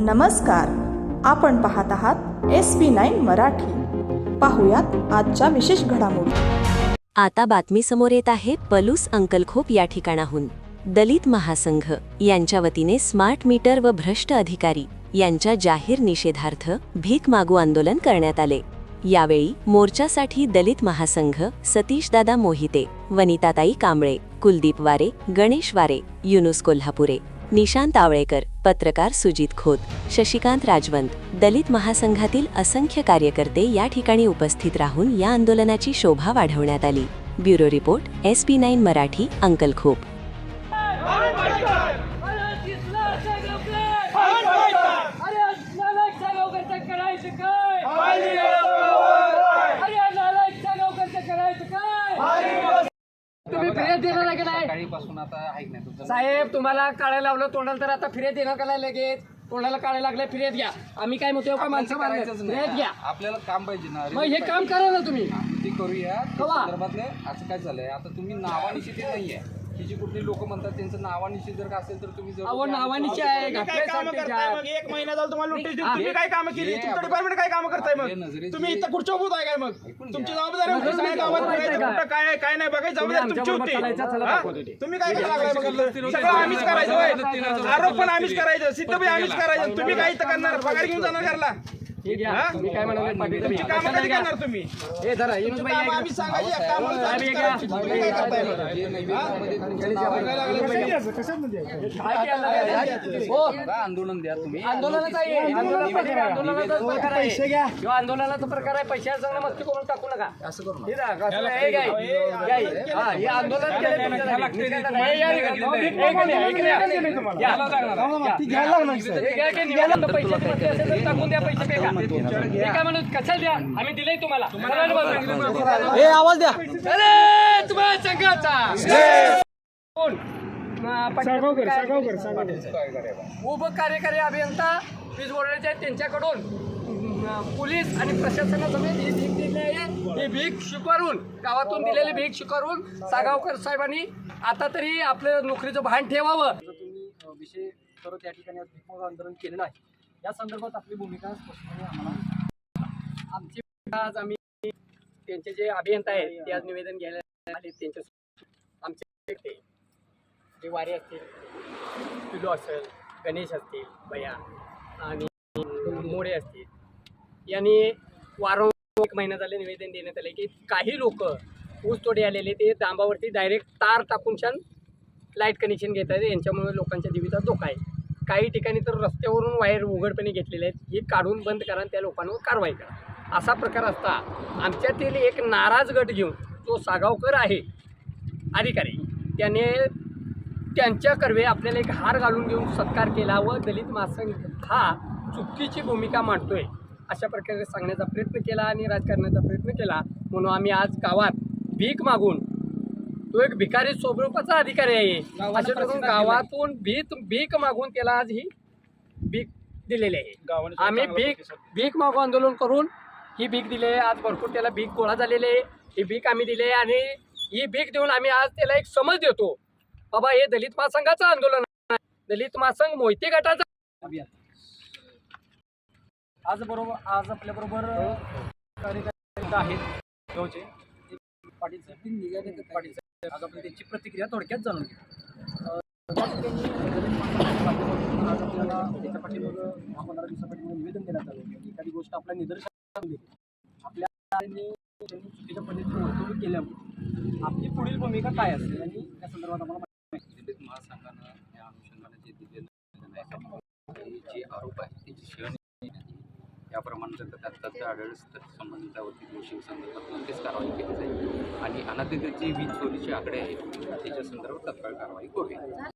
नमस्कार, आपण पाहत आहात SB9 मराठी. पाहुयात आजच्या विशेष घडामोडी. आता बातमी समोर येत आहे पलूस अंकलखोप या ठिकाणाहून. दलित महासंघ यांच्या वतीने स्मार्ट मीटर व भ्रष्ट अधिकारी यांच्या जाहीर निषेधार्थ भीक मागू आंदोलन करण्यात आले. यावेळी मोर्चासाठी दलित महासंघ, सतीशदादा मोहिते, वनिताताई कांबळे, कुलदीप वारे, गणेश वारे, युनुस कोल्हापुरे, निशांत आवळेकर, पत्रकार सुजित खोत, शशिकांत राजवंत, दलित महासंघातील असंख्य कार्यकर्ते या ठिकाणी उपस्थित राहून या आंदोलनाची शोभा वाढवण्यात आली. Bureau report, SB9 Marathi, Ankalkhop. साहेब, तुम्हाला काळ्या लावलं तोंडाला, तर आता फिर्याद देणार का लगेच? तोंडाला काळे लागले, फिर्याद घ्या. आम्ही काय म्हणतो का माणसं मारायचं, फिर्याद घ्या. आपल्याला काम पाहिजे ना. मग हे काम करा ना तुम्ही. ते करूया. संदर्भातले असं काय झालंय, आता तुम्ही नावानिशी ते नाहीये. ही जी कुठली लोक म्हणतात त्यांचं नावानिशी जर असेल तर तुम्ही नावानिशी आहे. एक महिना झाला तुम्हाला नोटीस देऊन तुम्ही काय काम केली? तुमचं डिपार्टमेंट काय काम करताय? मग तुम्ही इथं खुर्च्या उभं आहे काय? मग तुमची जबाबदारी काय नाही बघायचं, जबाबदारी तुमची होती. तुम्ही काय करायला सगळं आम्हीच करायचं, आरोप पण आम्हीच करायचं, सिद्ध पण आम्हीच करायचं. तुम्ही काय इथं करणार? पगार घेऊन जाणार घरला? मी काय म्हणाले, तुमची कामं कधी करणार तुम्ही? हे धरा, आम्ही सांगायची काय करताय? आंदोलन द्या तुम्ही. आंदोलनाचा प्रकार आहे. पैशाचा मस्ती करून टाकू नका. असं करू नका. आंदोलन टाकून द्या पैसे. काय म्हणून कशाला द्या, आम्ही दिलंय तुम्हाला. आवाज द्या. अरे तुम्हाला संघाचा उप कार्यकारी अभियंता वीज बोर्डाचे आहेत, त्यांच्याकडून पोलीस आणि प्रशासनासमेत ही भीक दिली आहे. ही भीक स्वीकारून, गावातून दिलेली भीक स्वीकारून सागावकर साहेबांनी आता तरी आपलं नोकरीचं भान ठेवावं. तुम्ही विषय करत या ठिकाणी भीक आंदोलन केलं नाही, या संदर्भात आपली भूमिका स्पष्टपणे आम्हाला. आमची आज आम्ही त्यांचे जे अभियंता आहेत ते आज निवेदन घ्यायला आले. त्यांच्या आमचे जे वारे असतील, पिलो असेल, गणेश असतील, भैया आणि मोरे असतील, यांनी वारंवार 1 महिना झाले निवेदन देण्यात आले की काही लोक ऊसतोडे आलेले ते डांबावरती डायरेक्ट तार टाकून छान लाईट कनेक्शन घेत आहेत. यांच्यामुळे लोकांच्या जीविताचा धोका आहे. काही ठिकाणी तर रस्त्यावरून वायर उघडपणे घेतलेले आहेत. हे काढून बंद करा आणि त्या लोकांवर कारवाई करा. असा प्रकार असता आमच्यातील एक नाराज गट घेऊन जो सागावकर आहे अधिकारी, त्याने त्यांच्या कर्वे आपल्याला एक हार घालून घेऊन सत्कार केला व दलित महासंघ हा चुकीची भूमिका मांडतोय अशा प्रकारे सांगण्याचा प्रयत्न केला आणि राजकारणाचा प्रयत्न केला. म्हणून आम्ही आज गावात भीक मागून, तो एक भिकारी स्वरूपाचा अधिकारी आहे, अशा करून गावातून भीक मागून त्याला आज ही भीक दिलेली आहे. आम्ही भीक मागू आंदोलन करून ही भीक दिली आहे. आज भरपूर त्याला भीक गोळा झालेली आहे. ही भीक आम्ही दिली आहे आणि ही भीक देऊन आम्ही आज त्याला एक समज देतो, बाबा हे दलित महासंघाचं आंदोलन आहे, दलित महासंघ मोहिते गटाचं अभियान. आज आपल्याबरोबर कार्यकर्ते आहेत गावचे पाटील साहेब, निघाले पाटील साहेब. आज आपण त्यांची प्रतिक्रिया थोडक्यात जाणून घेऊ. आज आपल्याला त्याच्या पाठीमागं 15 दिवसापाठीमागे निवेदन देण्यात आलं. एखादी गोष्ट आपल्या निदर्शनास दिली, आपल्या त्यांनी चुकीच्या पद्धतीने वर्तवणूक केल्यामुळे आपली पुढील भूमिका काय असेल आणि त्या संदर्भात आम्हाला दलित महासंघानं या अनुषंगाने जे दिलेलं जे आरोप आहे त्याची शिवणी याप्रमाणे जर त्यात आढळल्यास तर संबंधितावरती दोषी संदर्भात नक्कीच कारवाई केली जाईल आणि अनाधिकृत जी वीज चोरीचे आकडे आहेत त्याच्या संदर्भात तत्काळ कारवाई करूया.